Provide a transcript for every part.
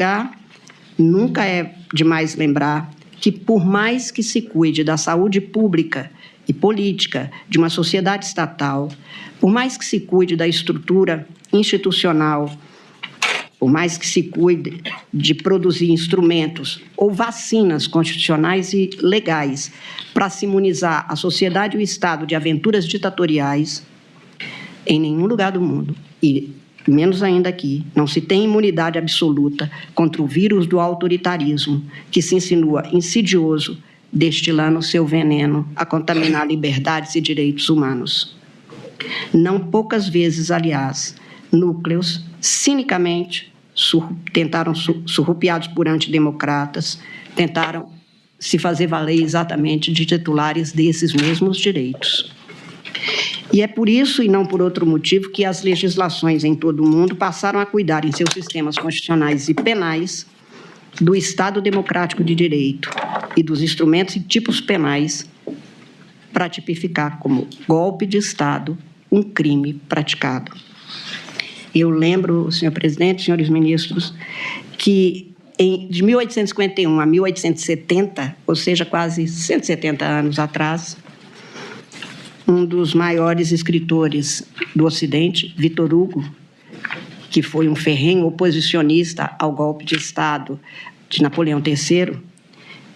lugar, nunca é demais lembrar que, por mais que se cuide da saúde pública e política de uma sociedade estatal, por mais que se cuide da estrutura institucional, por mais que se cuide de produzir instrumentos ou vacinas constitucionais e legais para se imunizar a sociedade e o Estado de aventuras ditatoriais, em nenhum lugar do mundo, e menos ainda aqui, não se tem imunidade absoluta contra o vírus do autoritarismo, que se insinua insidioso, destilando seu veneno a contaminar liberdades e direitos humanos. Não poucas vezes, aliás, núcleos, cinicamente, tentaram, surrupiados por antidemocratas, tentaram se fazer valer exatamente de titulares desses mesmos direitos. E é por isso, e não por outro motivo, que as legislações em todo o mundo passaram a cuidar, em seus sistemas constitucionais e penais, do Estado democrático de direito e dos instrumentos e tipos penais para tipificar como golpe de Estado um crime praticado. Eu lembro, senhor presidente, senhores ministros, que de 1851 a 1870, ou seja, quase 170 anos atrás, um dos maiores escritores do Ocidente, Victor Hugo, que foi um ferrenho oposicionista ao golpe de Estado de Napoleão III,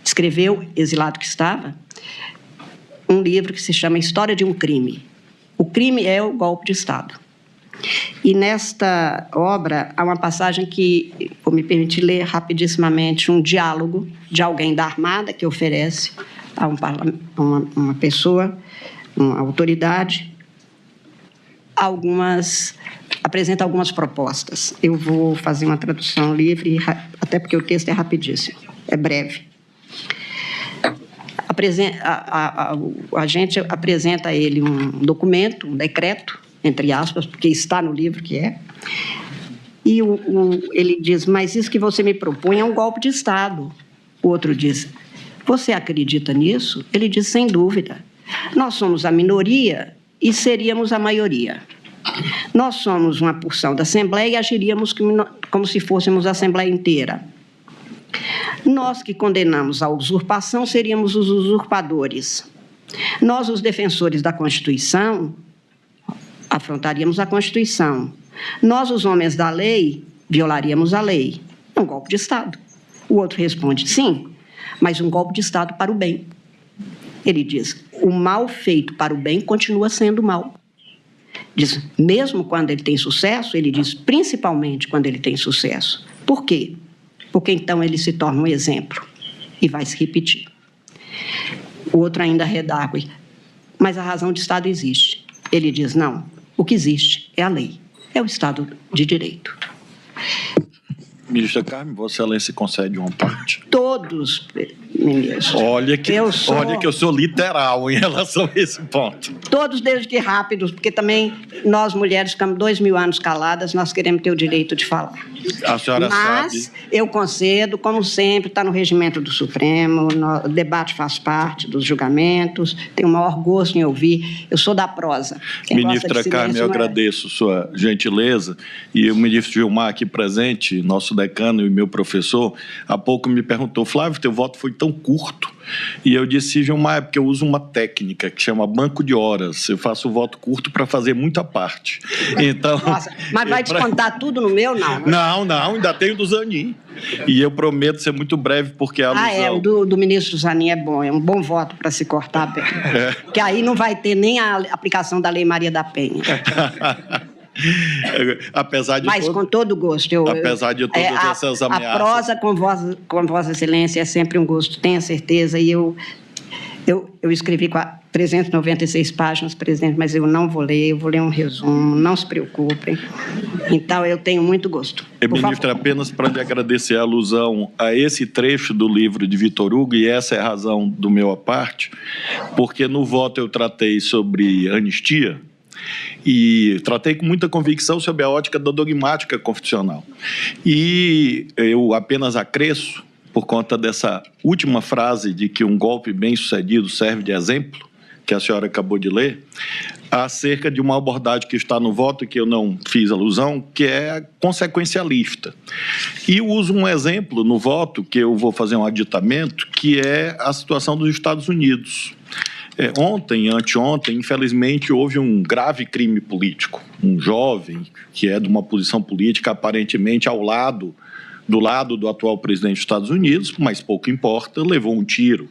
escreveu, exilado que estava, um livro que se chama História de um Crime. O crime é o golpe de Estado. E nesta obra há uma passagem que, vou me permitir ler rapidissimamente, um diálogo de alguém da Armada que oferece a uma pessoa, uma autoridade, apresenta algumas propostas. Eu vou fazer uma tradução livre, até porque o texto é rapidíssimo, é breve. A gente apresenta a ele um documento, um decreto, entre aspas, porque está no livro que é, e ele diz, mas isso que você me propõe é um golpe de Estado. O outro diz, você acredita nisso? Ele diz, sem dúvida. Nós somos a minoria e seríamos a maioria. Nós somos uma porção da Assembleia e agiríamos como se fôssemos a Assembleia inteira. Nós que condenamos a usurpação seríamos os usurpadores. Nós, os defensores da Constituição, afrontaríamos a Constituição. Nós, os homens da lei, violaríamos a lei. É um golpe de Estado. O outro responde, sim, mas um golpe de Estado para o bem. Ele diz, o mal feito para o bem continua sendo mal. Diz, mesmo quando ele tem sucesso, ele diz, principalmente quando ele tem sucesso. Por quê? Porque então ele se torna um exemplo e vai se repetir. O outro ainda redargue, mas a razão de Estado existe. Ele diz, não, o que existe é a lei, é o Estado de Direito. Ministra Carmen, Vossa Excelência concede uma parte. Todos, ministro. Olha que eu sou literal em relação a esse ponto. Todos, desde que rápidos, porque também nós, mulheres, ficamos 2000 anos caladas, nós queremos ter o direito de falar. A senhora Mas sabe... eu concedo, como sempre, está no regimento do Supremo, o debate faz parte dos julgamentos, tenho o maior gosto em ouvir, eu sou da prosa. Ministra Carmen, eu agradeço sua gentileza, e o ministro Gilmar aqui presente, nosso decano e meu professor, há pouco me perguntou, Flávio, teu voto foi tão curto, e eu disse, Gilmar, é porque eu uso uma técnica que chama banco de horas, eu faço o voto curto para fazer muita parte. Então, nossa, mas vai descontar tudo no meu, não? Não, ainda tenho do Zanin. E eu prometo ser muito breve, porque a alusão... o do ministro Zanin é bom, é um bom voto para se cortar bem. Porque aí não vai ter nem a aplicação da Lei Maria da Penha. Apesar de mas com todo gosto. Apesar de todas essas ameaças. A prosa com Vossa Excelência é sempre um gosto, tenha certeza. E eu escrevi 396 páginas, presidente, mas eu não vou ler, eu vou ler um resumo, não se preocupem. Então, eu tenho muito gosto. Ministro, apenas para lhe agradecer a alusão a esse trecho do livro de Victor Hugo, e essa é a razão do meu à parte, porque no voto eu tratei sobre anistia, e tratei com muita convicção sobre a ótica da dogmática constitucional. E eu apenas acresço, por conta dessa última frase de que um golpe bem-sucedido serve de exemplo, que a senhora acabou de ler, acerca de uma abordagem que está no voto, que eu não fiz alusão, que é consequencialista. E eu uso um exemplo no voto, que eu vou fazer um aditamento, que é a situação dos Estados Unidos. Ontem, anteontem, infelizmente, houve um grave crime político. Um jovem que é de uma posição política aparentemente do lado do atual presidente dos Estados Unidos, mas pouco importa, levou um tiro.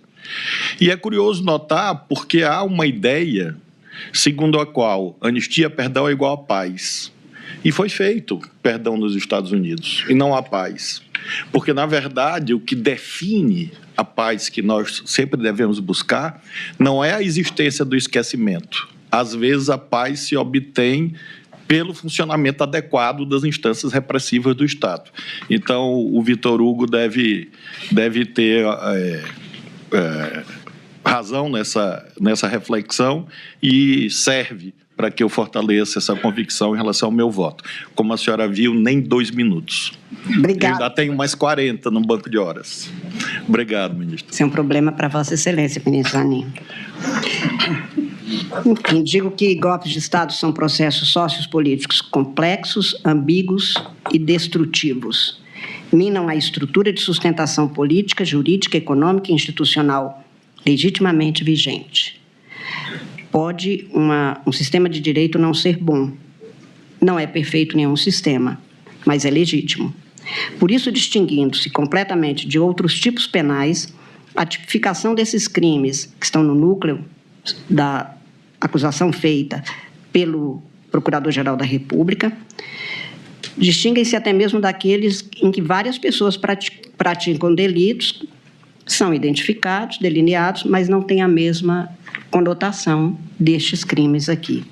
E é curioso notar porque há uma ideia segundo a qual anistia, perdão, é igual a paz. E foi feito perdão nos Estados Unidos, e não a paz. Porque, na verdade, o que define a paz que nós sempre devemos buscar não é a existência do esquecimento. Às vezes, a paz se obtém pelo funcionamento adequado das instâncias repressivas do Estado. Então, o Vitor Hugo deve ter razão nessa reflexão e serve para que eu fortaleça essa convicção em relação ao meu voto. Como a senhora viu, nem 2 minutos. Obrigada. Eu ainda tenho mais 40 no banco de horas. Obrigado, ministro. Isso é um problema para Vossa Excelência, ministro Zanin. Enfim, digo que golpes de Estado são processos sociopolíticos complexos, ambíguos e destrutivos. Minam a estrutura de sustentação política, jurídica, econômica e institucional legitimamente vigente. Pode um sistema de direito não ser bom. Não é perfeito nenhum sistema, mas é legítimo. Por isso, distinguindo-se completamente de outros tipos penais, a tipificação desses crimes que estão no núcleo da acusação feita pelo Procurador-Geral da República distinguem-se até mesmo daqueles em que várias pessoas praticam delitos, são identificados, delineados, mas não têm a mesma conotação destes crimes aqui.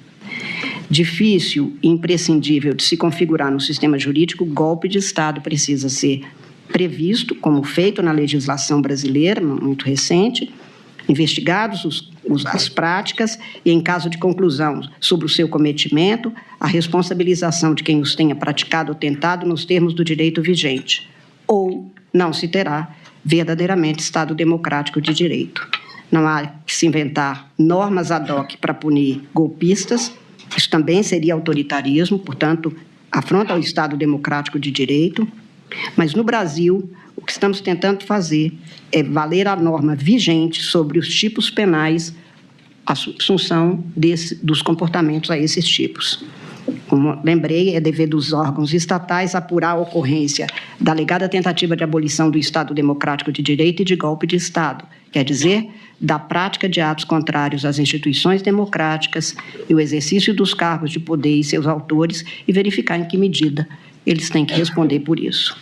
Difícil e imprescindível de se configurar no sistema jurídico, golpe de Estado precisa ser previsto, como feito na legislação brasileira, muito recente, investigados as práticas e, em caso de conclusão sobre o seu cometimento, a responsabilização de quem os tenha praticado ou tentado nos termos do direito vigente, ou não se terá verdadeiramente Estado democrático de direito. Não há que se inventar normas ad hoc para punir golpistas, isso também seria autoritarismo, portanto, afronta ao Estado democrático de direito, mas no Brasil, o que estamos tentando fazer é valer a norma vigente sobre os tipos penais, a assunção dos comportamentos a esses tipos. Como lembrei, é dever dos órgãos estatais apurar a ocorrência da alegada tentativa de abolição do Estado democrático de direito e de golpe de Estado, quer dizer, da prática de atos contrários às instituições democráticas e o exercício dos cargos de poder e seus autores, e verificar em que medida eles têm que responder por isso.